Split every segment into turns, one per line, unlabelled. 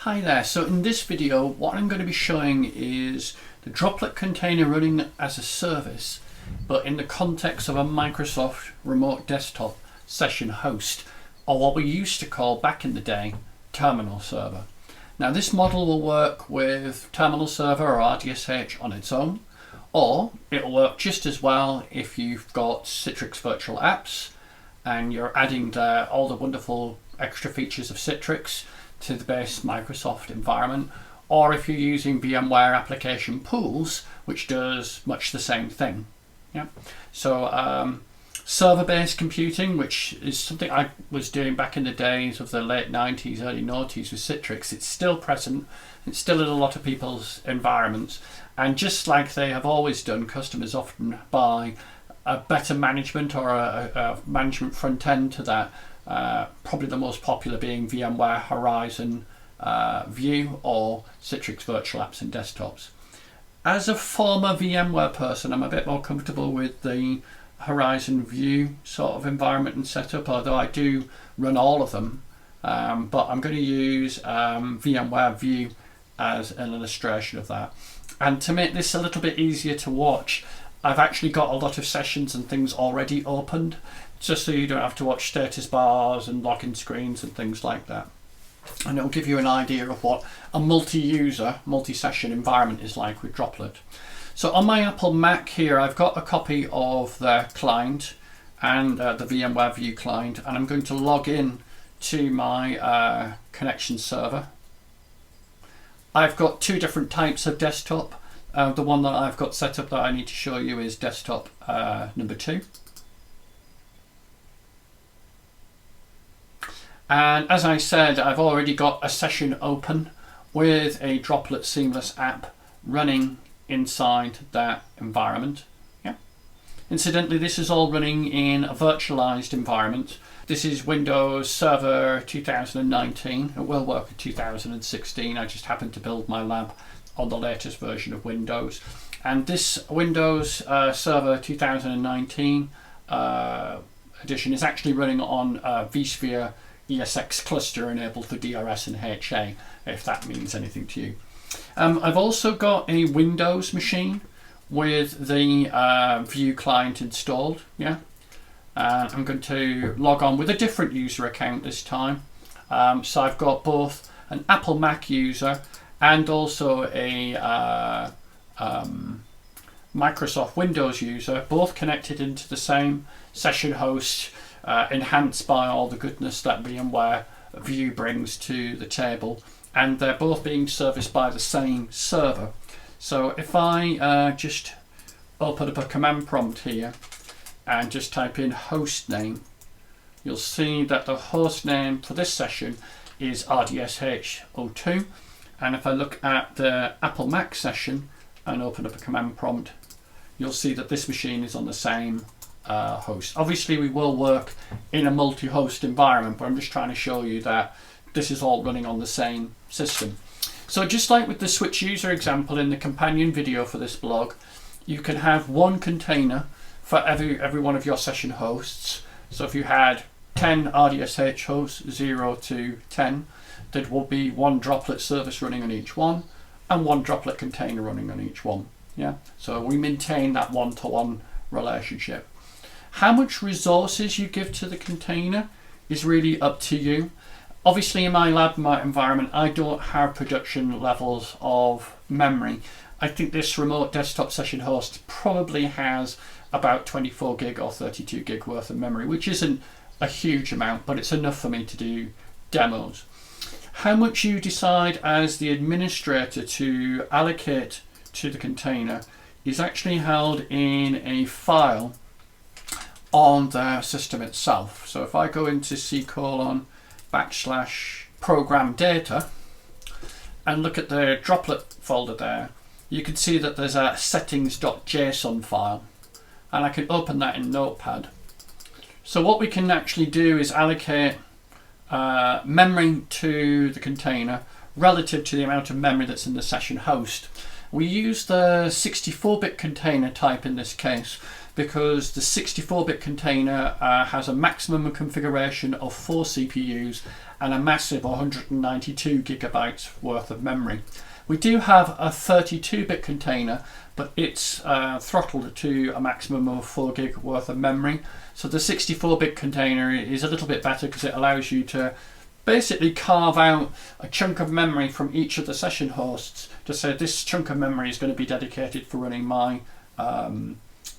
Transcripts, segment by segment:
Hi there, so in this video what I'm going to be showing is the Droplet container running as a service, but in the context of a Microsoft remote desktop session host, or what we used to call back in the day terminal server. Now this model will work with terminal server or RDSH on its own, or it'll work just as well if you've got Citrix virtual apps and you're adding all the wonderful extra features of Citrix to the base Microsoft environment, or if you're using VMware application pools, which does much the same thing. Yeah. So server-based computing, which is something I was doing back in the days of the late 90s, early noughties with Citrix, it's still present. It's still in a lot of people's environments. And just like they have always done, customers often buy a better management or a management front end to that. Probably the most popular being VMware Horizon View or Citrix Virtual Apps and Desktops. As a former VMware person, I'm a bit more comfortable with the Horizon View sort of environment and setup, although I do run all of them. But I'm going to use VMware View as an illustration of that. And to make this a little bit easier to watch, I've actually got a lot of sessions and things already opened, just so you don't have to watch status bars and locking screens and things like that. And it'll give you an idea of what a multi-user, multi-session environment is like with Droplet. So on my Apple Mac here, I've got a copy of the client and the VMware View client, and I'm going to log in to my connection server. I've got two different types of desktop. The one that I've got set up that I need to show you is desktop number 2. And as I said, I've already got a session open with a Droplet Seamless app running inside that environment. Yeah. Incidentally, this is all running in a virtualized environment. This is Windows Server 2019. It will work in 2016. I just happened to build my lab on the latest version of Windows. And this Windows Server 2019 edition is actually running on vSphere ESX cluster enabled for DRS and HA, if that means anything to you. I've also got a Windows machine with the View client installed. Yeah, I'm going to log on with a different user account this time. So I've got both an Apple Mac user and also a Microsoft Windows user, both connected into the same session host, enhanced by all the goodness that VMware View brings to the table, and they're both being serviced by the same server. So if I just open up a command prompt here and just type in host name, you'll see that the host name for this session is RDSH02. And if I look at the Apple Mac session and open up a command prompt, you'll see that this machine is on the same host. Obviously we will work in a multi-host environment, but I'm just trying to show you that this is all running on the same system. So just like with the switch user example in the companion video for this blog, you can have one container for every one of your session hosts. So if you had 10 RDSH hosts, 0 to 10, there will be one Droplet service running on each one and one Droplet container running on each one. Yeah, so we maintain that one-to-one relationship. How much resources you give to the container is really up to you. Obviously in my lab, my environment, I don't have production levels of memory. I think this remote desktop session host probably has about 24 gig or 32 gig worth of memory, which isn't a huge amount, but it's enough for me to do demos. How much you decide as the administrator to allocate to the container is actually held in a file on the system itself. So if I go into /program data and look at the Droplet folder there, you can see that there's a settings.json file, and I can open that in Notepad. So what we can actually do is allocate memory to the container relative to the amount of memory that's in the session host. We use the 64-bit container type in this case because the 64-bit container has a maximum configuration of 4 CPUs and a massive 192 gigabytes worth of memory. We do have a 32-bit container, but it's throttled to a maximum of 4 gig worth of memory. So the 64-bit container is a little bit better because it allows you to basically carve out a chunk of memory from each of the session hosts to say this chunk of memory is going to be dedicated for running my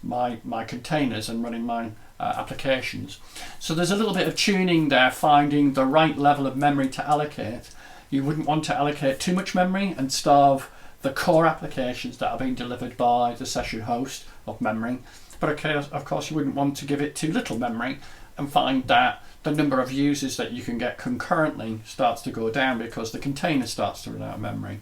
my containers and running my applications. So there's a little bit of tuning there, finding the right level of memory to allocate. You wouldn't want to allocate too much memory and starve the core applications that are being delivered by the session host of memory. But of course you wouldn't want to give it too little memory and find that the number of users that you can get concurrently starts to go down because the container starts to run out of memory.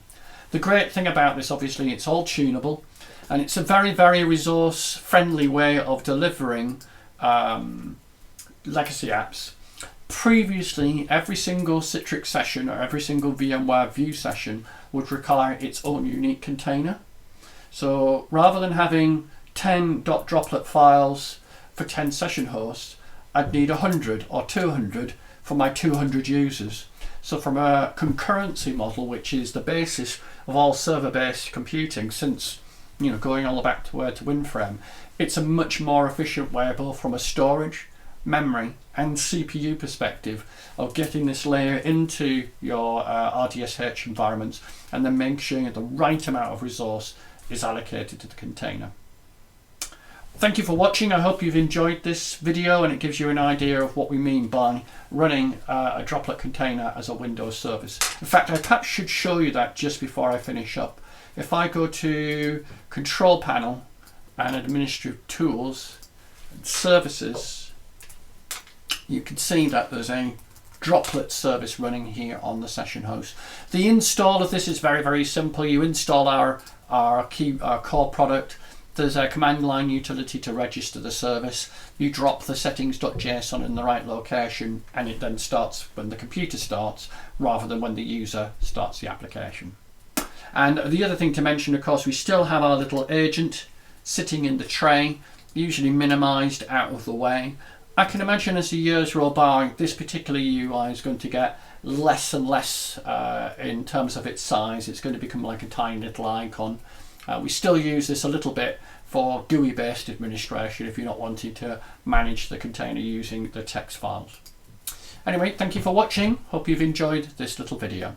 The great thing about this, obviously, it's all tunable, and it's a very, very resource friendly way of delivering legacy apps. Previously, every single Citrix session or every single VMware View session would require its own unique container. So rather than having 10 .droplet files for 10 session hosts, I'd need 100 or 200 for my 200 users. So from a concurrency model, which is the basis of all server-based computing since, you know, going all the back to WinFrame, it's a much more efficient way, both from a storage, memory and CPU perspective, of getting this layer into your RDSH environments and then making sure the right amount of resource is allocated to the container. Thank you for watching. I hope you've enjoyed this video and it gives you an idea of what we mean by running a Droplet container as a Windows service. In fact, I perhaps should show you that just before I finish up. If I go to Control Panel and Administrative Tools and Services, you can see that there's a Droplet service running here on the session host. The install of this is very, very simple. You install our core product. There's a command line utility to register the service. You drop the settings.json in the right location and it then starts when the computer starts rather than when the user starts the application. And the other thing to mention, of course, we still have our little agent sitting in the tray, usually minimized out of the way. I can imagine as the years roll by, this particular UI is going to get less and less in terms of its size. It's going to become like a tiny little icon. We still use this a little bit for GUI based administration if you're not wanting to manage the container using the text files. Anyway, thank you for watching. Hope you've enjoyed this little video.